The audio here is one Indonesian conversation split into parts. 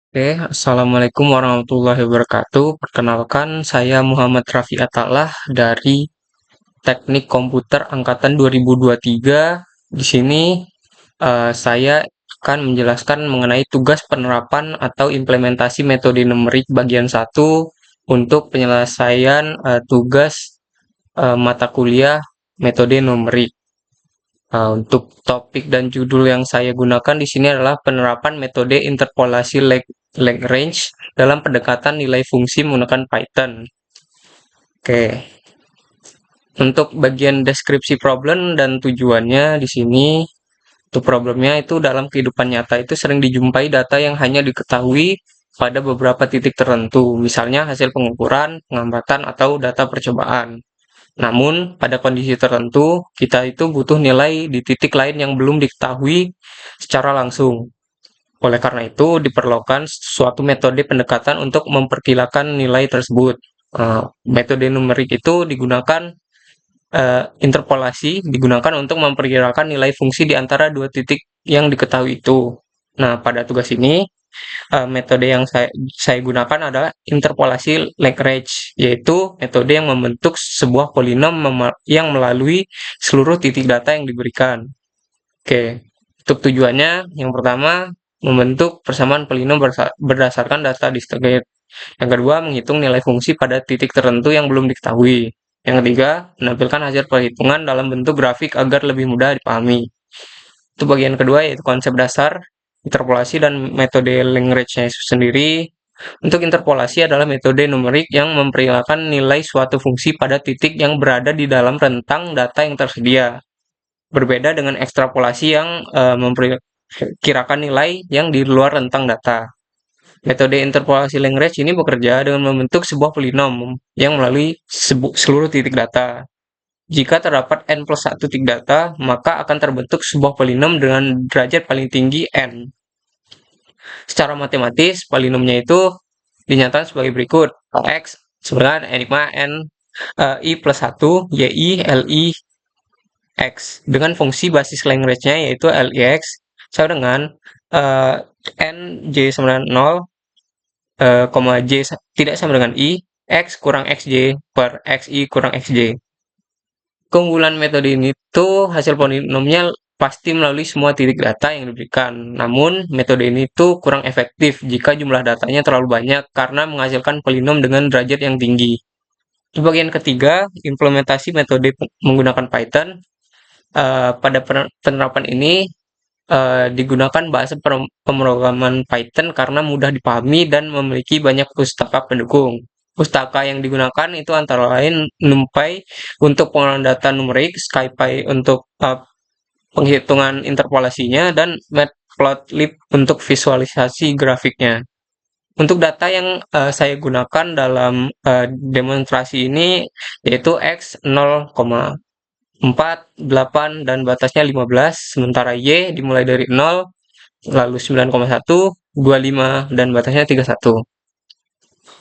Oke, Assalamualaikum warahmatullahi wabarakatuh. Perkenalkan, saya Muhammad Rafi Atalah dari Teknik Komputer Angkatan 2023. Di sini saya akan menjelaskan mengenai tugas penerapan atau implementasi metode numerik bagian satu untuk penyelesaian tugas mata kuliah metode numerik. Untuk topik dan judul yang saya gunakan di sini adalah penerapan metode interpolasi Lagrange dalam pendekatan nilai fungsi menggunakan Python. Oke, untuk bagian deskripsi problem dan tujuannya di sini, untuk problemnya itu dalam kehidupan nyata itu sering dijumpai data yang hanya diketahui pada beberapa titik tertentu, misalnya hasil pengukuran, pengamatan, atau data percobaan. Namun, pada kondisi tertentu, kita itu butuh nilai di titik lain yang belum diketahui secara langsung. Oleh karena itu, diperlukan suatu metode pendekatan untuk memperkirakan nilai tersebut. Metode numerik itu digunakan, interpolasi digunakan untuk memperkirakan nilai fungsi di antara dua titik yang diketahui itu. Nah, pada tugas ini, metode yang saya gunakan adalah interpolasi Lagrange, yaitu metode yang membentuk sebuah polinom yang melalui seluruh titik data yang diberikan. Oke, untuk tujuannya, yang pertama, membentuk persamaan polinom berdasarkan data discrete. Yang kedua, menghitung nilai fungsi pada titik tertentu yang belum diketahui. Yang ketiga, menampilkan hasil perhitungan dalam bentuk grafik agar lebih mudah dipahami. Itu bagian kedua, yaitu konsep dasar, interpolasi, dan metode Lagrange-nya sendiri. Untuk interpolasi adalah metode numerik yang memperkirakan nilai suatu fungsi pada titik yang berada di dalam rentang data yang tersedia. Berbeda dengan ekstrapolasi yang memperkirakan nilai yang di luar rentang data. Metode interpolasi Lagrange ini bekerja dengan membentuk sebuah polinom yang melalui seluruh titik data. Jika terdapat n plus 1 titik data, maka akan terbentuk sebuah polinom dengan derajat paling tinggi n. Secara matematis, polinomnya itu dinyatakan sebagai berikut. X sebenarnya enigma n I plus 1, yi, li, x. Dengan fungsi basis Lagrange-nya yaitu lix, sama dengan n j sama dengan 0, j tidak sama dengan i, x kurang xj per xi kurang xj. Keunggulan metode ini tuh hasil polinomnya pasti melalui semua titik data yang diberikan. Namun, metode ini tuh kurang efektif jika jumlah datanya terlalu banyak karena menghasilkan polinom dengan derajat yang tinggi. Di bagian ketiga, implementasi metode menggunakan Python. Pada penerapan ini digunakan bahasa pemrograman Python karena mudah dipahami dan memiliki banyak pustaka pendukung. Pustaka yang digunakan itu antara lain NumPy untuk pengolahan data numerik, SciPy untuk penghitungan interpolasinya, dan Matplotlib untuk visualisasi grafiknya. Untuk data yang saya gunakan dalam demonstrasi ini yaitu X 0,4, 8, dan batasnya 15, sementara Y dimulai dari 0, lalu 9,1, 25, dan batasnya 31.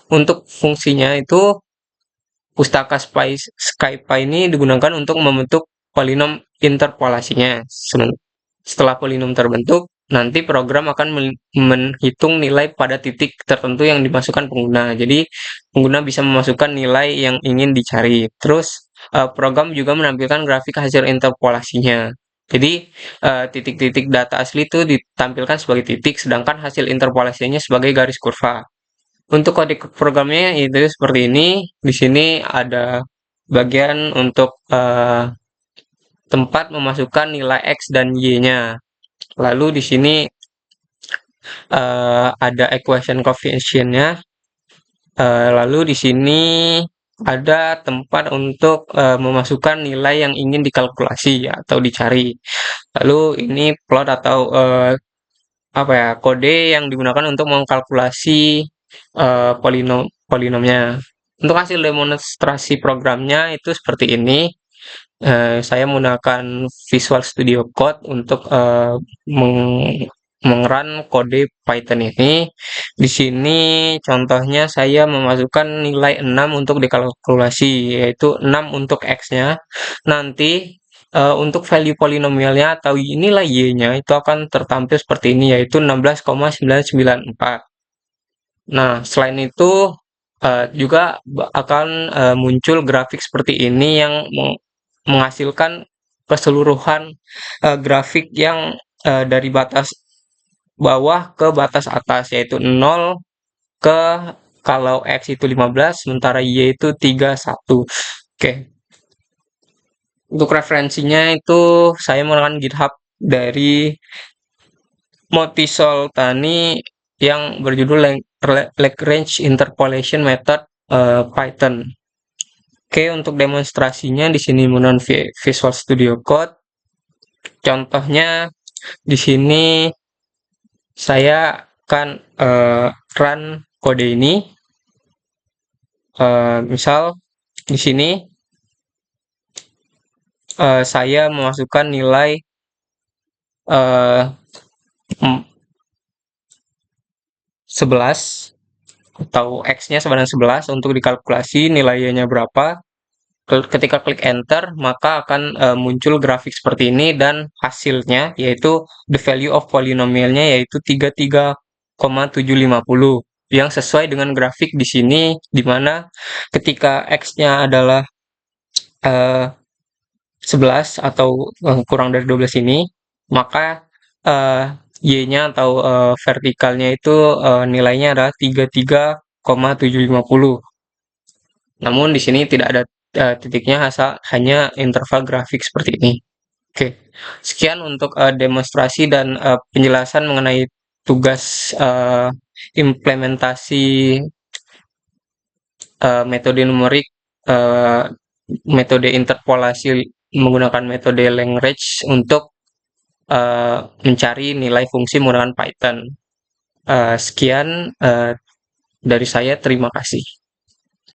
Untuk fungsinya itu, pustaka SciPy ini digunakan untuk membentuk polinom interpolasinya. Setelah polinom terbentuk, nanti program akan menghitung nilai pada titik tertentu yang dimasukkan pengguna. Jadi, pengguna bisa memasukkan nilai yang ingin dicari. Terus, program juga menampilkan grafik hasil interpolasinya. Jadi, titik-titik data asli itu ditampilkan sebagai titik, sedangkan hasil interpolasinya sebagai garis kurva. Untuk kode programnya itu seperti ini. Di sini ada bagian untuk tempat memasukkan nilai X dan Y-nya. Lalu di sini ada equation coefficient-nya. Lalu di sini ada tempat untuk memasukkan nilai yang ingin dikalkulasi atau dicari. Lalu ini plot atau kode yang digunakan untuk mengkalkulasi polinomnya. Untuk hasil demonstrasi programnya itu seperti ini. Saya menggunakan Visual Studio Code untuk mengerun kode Python ini. Di sini contohnya saya memasukkan nilai 6 untuk dikalkulasi, yaitu 6 untuk X-nya. Nanti untuk value polinomialnya atau nilai Y-nya itu akan tertampil seperti ini, yaitu 16,994. Nah, selain itu juga akan muncul grafik seperti ini yang menghasilkan keseluruhan grafik yang dari batas bawah ke batas atas, yaitu 0 ke kalau X itu 15, sementara Y itu 31. Oke, untuk referensinya itu saya menggunakan GitHub dari Motisol Tani yang berjudul Lagrange Interpolation Method Python. Oke, untuk demonstrasinya di sini menggunakan Visual Studio Code. Contohnya di sini saya akan run kode ini. Misal di sini saya memasukkan nilai 11 atau X-nya sama dengan 11 untuk dikalkulasi nilainya berapa. Ketika klik enter, maka akan muncul grafik seperti ini dan hasilnya yaitu the value of polynomialnya yaitu 33,750 yang sesuai dengan grafik di sini, di mana ketika X-nya adalah 11 atau kurang dari 12 ini, maka Y-nya atau vertikalnya itu nilainya adalah 33,750. Namun di sini tidak ada titiknya, hanya interval grafik seperti ini. Oke, sekian untuk demonstrasi dan penjelasan mengenai tugas implementasi metode numerik, metode interpolasi menggunakan metode Lagrange untuk mencari nilai fungsi menggunakan Python. Sekian dari saya, terima kasih.